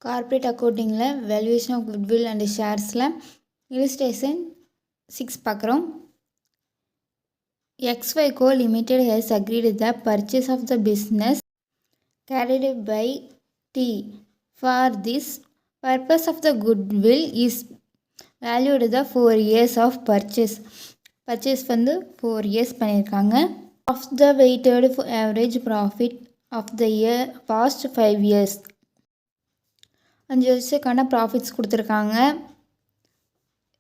Corporate அக்கௌண்டிங்கில் valuation of goodwill and ஷேர்ஸில் illustration 6 பார்க்குறோம். XYCO Limited has agreed the purchase of the business carried by T. For this purpose of the goodwill is valued the 4 years of purchase. Purchase வந்து 4 years பண்ணியிருக்காங்க. Of the weighted average profit of the year past 5 years. 5 வருஷத்துக்கான profits கொடுத்துருக்காங்க.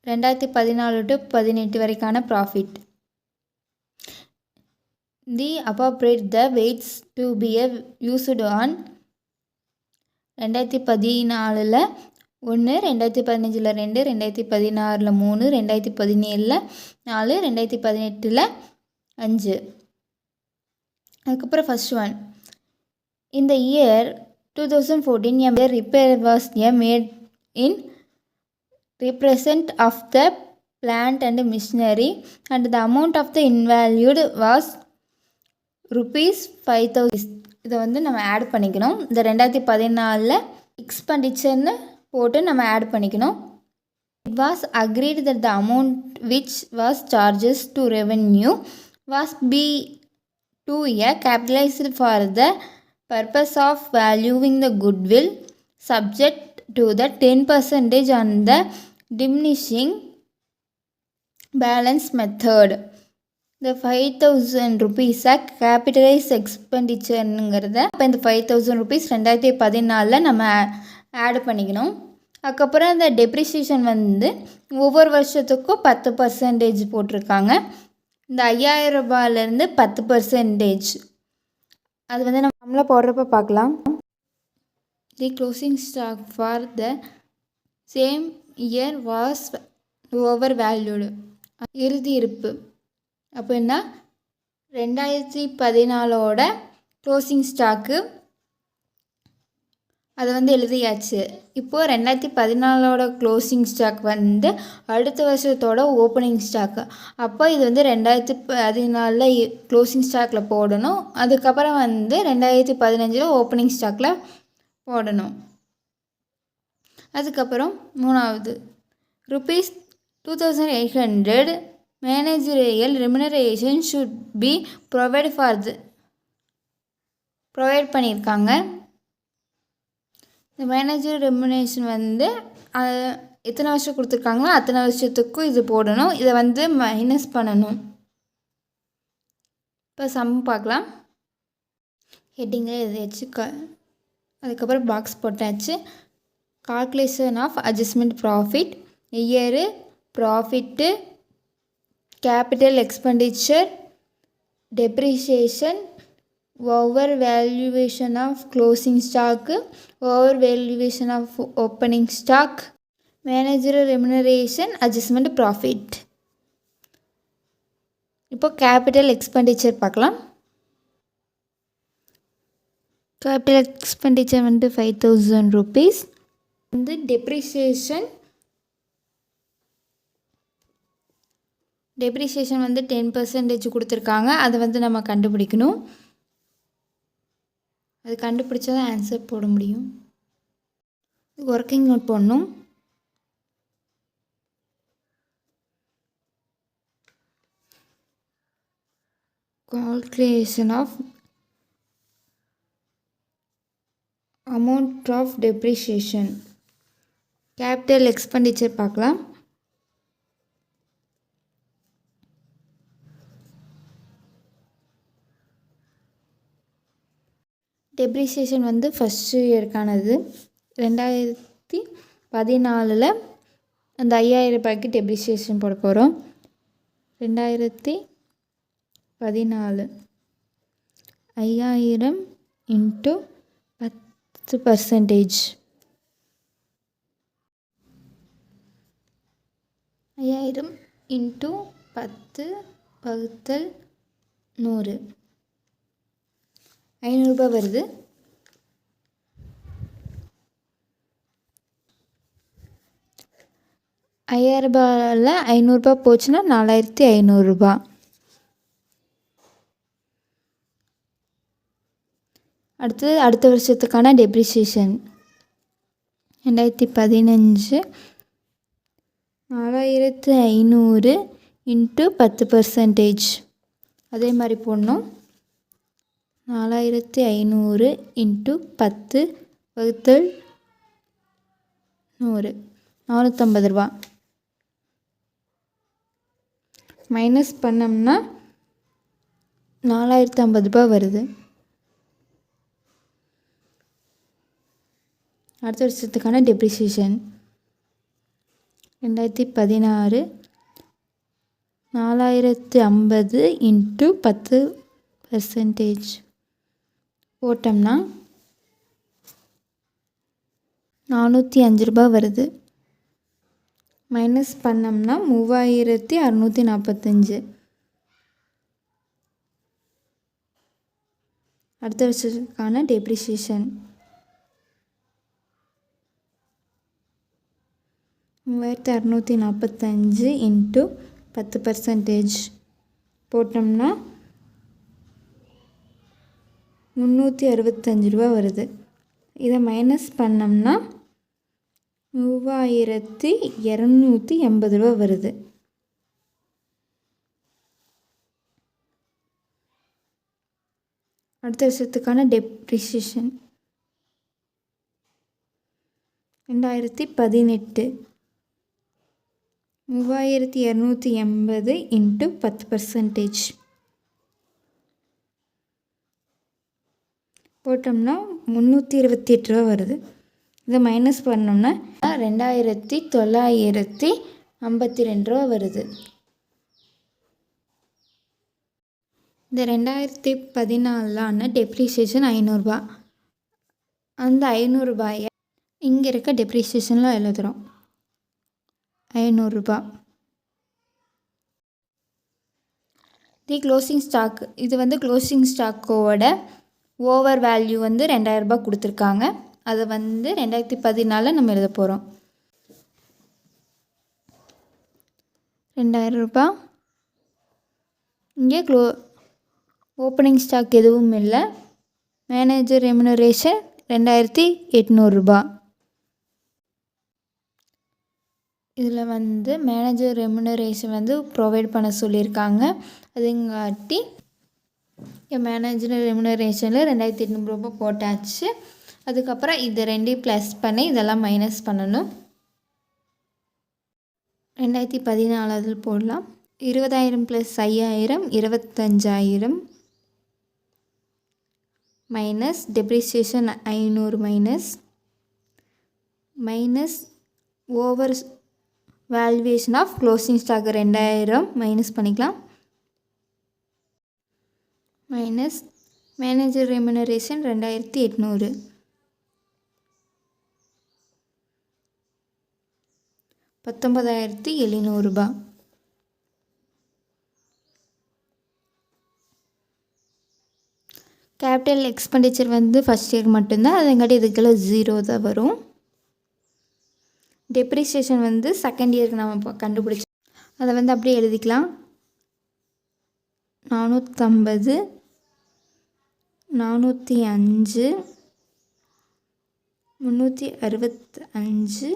2014 to 18 வரைக்கான profit. The appropriate the weights to be used on 2014 1, 2015 2, 2016 3, 2017 4, 2018 5. அதுக்கப்புறம் first one, in the year 2014 a repair was made in represent of the plant and machinery and the amount of the invalued was rupees 5,000. இதை வந்து நம்ம add பண்ணிக்கணும். இந்த 2014 எக்ஸ்பெண்டிச்சர்னு போட்டு நம்ம add பண்ணிக்கணும். It was agreed that the amount which was charges to revenue was be to a capitalized for the purpose of valuing the goodwill subject to the 10% on the diminishing balance method. The 5,000 rupees capitalized expenditureங்கிறத அப்போ இந்த 5,000 rupees 2014 நம்ம add பண்ணிக்கணும். அதுக்கப்புறம் இந்த depreciation வந்து ஒவ்வொரு வருஷத்துக்கும் 10% போட்டிருக்காங்க. இந்த 5,000 ரூபாயிலேருந்து 10%. அது வந்து நம்மளாம் போடுறப்ப பார்க்கலாம். The closing stock for the same year was overvalued. இறுதி இருப்பு அப்படின்னா 2014 க்ளோசிங் ஸ்டாக்கு அதை வந்து எழுதியாச்சு. இப்போது 2014 க்ளோசிங் ஸ்டாக் வந்து அடுத்த வருஷத்தோட ஓப்பனிங் ஸ்டாக்கு. அப்போ இது வந்து 2014 க்ளோசிங் ஸ்டாக்கில் போடணும். அதுக்கப்புறம் வந்து 2015 ஓப்பனிங் ஸ்டாக்கில் போடணும். அதுக்கப்புறம் மூணாவது, rupees 2,800 managerial remuneration should be provided for the provide பண்ணியிருக்காங்க. இந்த மேனேஜர் ரெமுனேஷன் வந்து எத்தனை வருஷம் கொடுத்துருக்காங்களோ அத்தனை வருஷத்துக்கும் இது போடணும். இதை வந்து மைனஸ் பண்ணணும். இப்போ சம் பார்க்கலாம். ஹெட்டிங்கில் எதாச்சு அதுக்கப்புறம் பாக்ஸ் போட்டாச்சு. Calculation of adjustment profit, year, profit, capital expenditure, depreciation, over valuation of closing stock, over valuation of opening stock, manager remuneration, adjustment profit. இப்போ கேபிட்டல் எக்ஸ்பெண்டிச்சர் பார்க்கலாம். கேபிட்டல் எக்ஸ்பெண்டிச்சர் வந்து 5,000 rupees. வந்து டெப்ரிசியேஷன் வந்து 10% கொடுத்துருக்காங்க. அதை வந்து நம்ம கண்டுபிடிக்கணும். அது கண்டுபிடிச்சா தான் ஆன்சர் போட முடியும். ஒர்க்கிங் நோட் போடணும். Calculation of amount of depreciation, capital expenditure பார்க்கலாம். டெப்ரிசியேஷன் வந்து ஃபஸ்ட் இயருக்கானது. 2014 அந்த 5,000 ரூபாய்க்கு டெப்ரிசியேஷன் போட போகிறோம். 2014 5,000 இன்ட்டு 10%. 5,000 இன்ட்டு 10 வகுத்தல் 100, 500 ரூபாய் வருது. ரூபாயில் 500 ரூபாய் போச்சுன்னா 4,500 ரூபாய். அடுத்த வருஷத்துக்கான டெப்ரிசியேஷன் 2015 4500 இன்ட்டு 10%. அதே மாதிரி போடணும். 4500 இன்ட்டு 10 வகுத்தல் 100 450 ரூபா. மைனஸ் பண்ணோம்னா 4050 ரூபா வருது. அடுத்த வருஷத்துக்கான டெப்ரிசியேஷன் 2016 4050 இன்ட்டு 10% போட்டோம்னா 405 ரூபா வருது. மைனஸ் பண்ணோம்னா 3645. அடுத்த வருஷத்துக்கான டெப்ரிசியேஷன் 3645 இன்ட்டு 10% போட்டோம்னா 365 ரூபா வருது. இதை மைனஸ் பண்ணோம்னா 3280 ரூபா வருது. அடுத்த வருஷத்துக்கான டெப்ரிசியேஷன் 2018 3280 இன்ட்டு 10% போட்டோம்னா 328 ரூபா வருது. இதை மைனஸ் பண்ணோம்னா 2952 ரூபா வருது. இந்த 2014 டெப்ரிசியேஷன் 500 ரூபா. அந்த 500 ரூபாயை இங்கே இருக்க டெப்ரிசியேஷனில் எழுதுகிறோம். 500 ரூபா. தி க்ளோசிங் ஸ்டாக், இது வந்து க்ளோசிங் ஸ்டாக்கோட ஓவர் வேல்யூ வந்து 2000 ரூபா கொடுத்துருக்காங்க. அதை வந்து 2014 நம்ம எழுத போகிறோம். 2000 ரூபா. இங்கே ஓப்பனிங் ஸ்டாக் எதுவும் இல்லை. மேனேஜர் ரெமுனரேஷன் 2800 ரூபா. இதில் வந்து மேனேஜர் ரெமுனரேஷன் வந்து ப்ரொவைட் பண்ண சொல்லியிருக்காங்க. அதுங்காட்டி மேனேஜர் ரெமுனரேஷனில் 2800 ரூபா போட்டாச்சு. அதுக்கப்புறம் இது ரெண்டையும் ப்ளஸ் பண்ணி இதெல்லாம் மைனஸ் பண்ணணும். 2014 போடலாம். 20000 + 5000 25,000 minus depreciation 500 minus over valuation of closing stock 2000 minus பண்ணிக்கலாம். மைனஸ் மேனேஜர் ரெமுனரேஷன் 2800 19,700 ரூபா. கேபிட்டல் எக்ஸ்பெண்டிச்சர் வந்து ஃபஸ்ட் இயர் மட்டும்தான். அதுங்காட்டி இதுக்கெல்லாம் 0 தான் வரும். டெப்ரிசியேஷன் வந்து செகண்ட் இயருக்கு நம்ம கண்டுபிடிச்சோம். அதை வந்து அப்படியே எழுதிக்கலாம். 450 405 365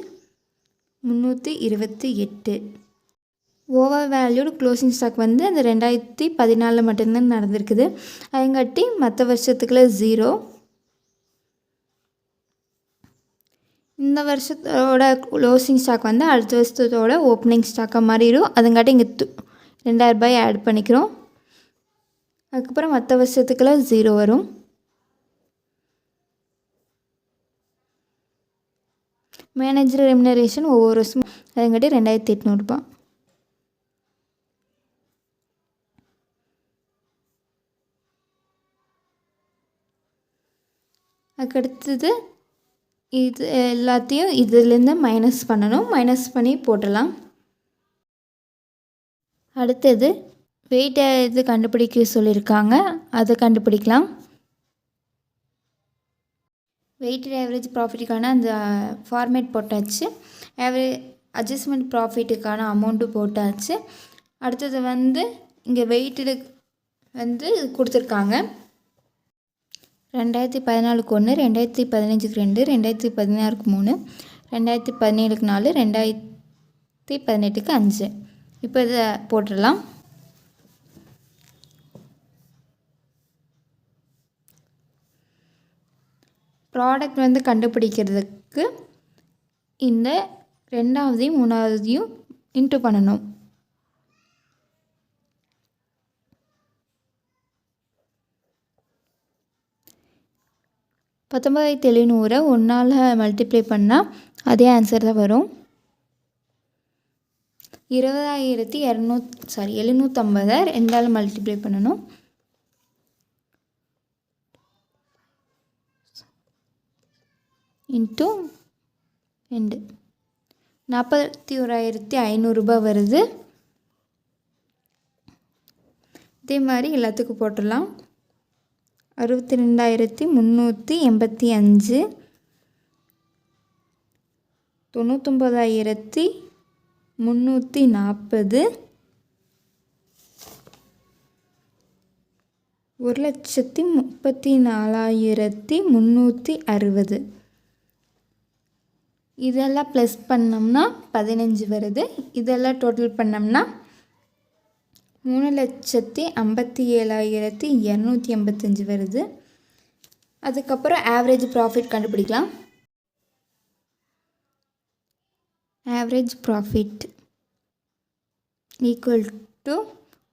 328. ஓவர் வேல்யூடு க்ளோசிங் ஸ்டாக் வந்து அந்த 2014 மட்டும்தான் நடந்திருக்குது. அதுங்காட்டி மற்ற வருஷத்துக்குள்ள 0. இந்த வருஷத்தோட க்ளோசிங் ஸ்டாக் வந்து அடுத்த வருஷத்தோட ஓப்பனிங் ஸ்டாக்காக மாறிடும். அதுங்காட்டி இங்கே 2000 ரூபாய் ஆட் பண்ணிக்கிறோம். அதுக்கப்புறம் மற்ற வருஷத்துக்குள்ள 0 வரும். மேனேஜர் ரெமுனரேஷன் ஒவ்வொரு வருஷமும் அதுங்காட்டி 2800 ரூபா. அதுக்கடுத்தது இது எல்லாத்தையும் இதுலேருந்து மைனஸ் பண்ணணும். மைனஸ் பண்ணி போட்டலாம். அடுத்தது வெயிட் இது கண்டுபிடிக்க சொல்லியிருக்காங்க. அதை கண்டுபிடிக்கலாம். வெயிட்டட் ஆவரேஜ் ப்ராஃபிட்டுக்கான அந்த ஃபார்மேட் போட்டாச்சு. அட்ஜஸ்ட்மெண்ட் ப்ராஃபிட்டுக்கான அமௌண்ட்டு போட்டாச்சு. அடுத்தது வந்து இங்கே வெயிட்டடு வந்து கொடுத்துருக்காங்க. 2014 1, 2015 2, 2016 3, 2017க்கு 4, 2018க்கு 5. இப்போ இதை போட்டுடலாம். ப்ராடக்ட் வந்து கண்டுபிடிக்கிறதுக்கு இந்த 2ஆவதையும் 3ஆவதையும் இன்ட்டு பண்ணணும். $19,700 1ஆல் மல்டிப்ளை பண்ணால் அதே ஆன்சர் தான் வரும். 750 2ஆல் மல்டிப்ளை பண்ணணும். இன்ட்டு 2 41,500 வருது. இதே மாதிரி எல்லாத்துக்கும் போட்டுடலாம். 62,385, 99,340, 1,34,360. இதெல்லாம் ப்ளஸ் பண்ணோம்னா 15 வருது. இதெல்லாம் டோட்டல் பண்ணோம்னா 3,57,285 வருது. அதுக்கப்புறம் ஆவரேஜ் ப்ராஃபிட் கண்டுபிடிக்கலாம். Average profit equal to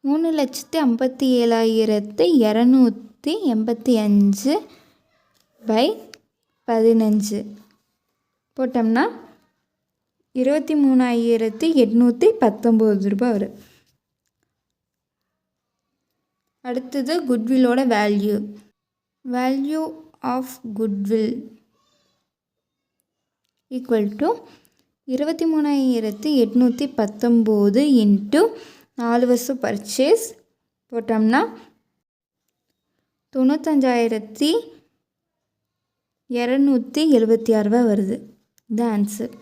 3,57,285 by 15 போட்டோம்னா 23,819 வரும். அடுத்தது குட்வில்லோட value of goodwill equal to 23,819 into 4 வருஷம் பர்ச்சேஸ் போட்டோம்னா 95,276 வருது. இது ஆன்சர்.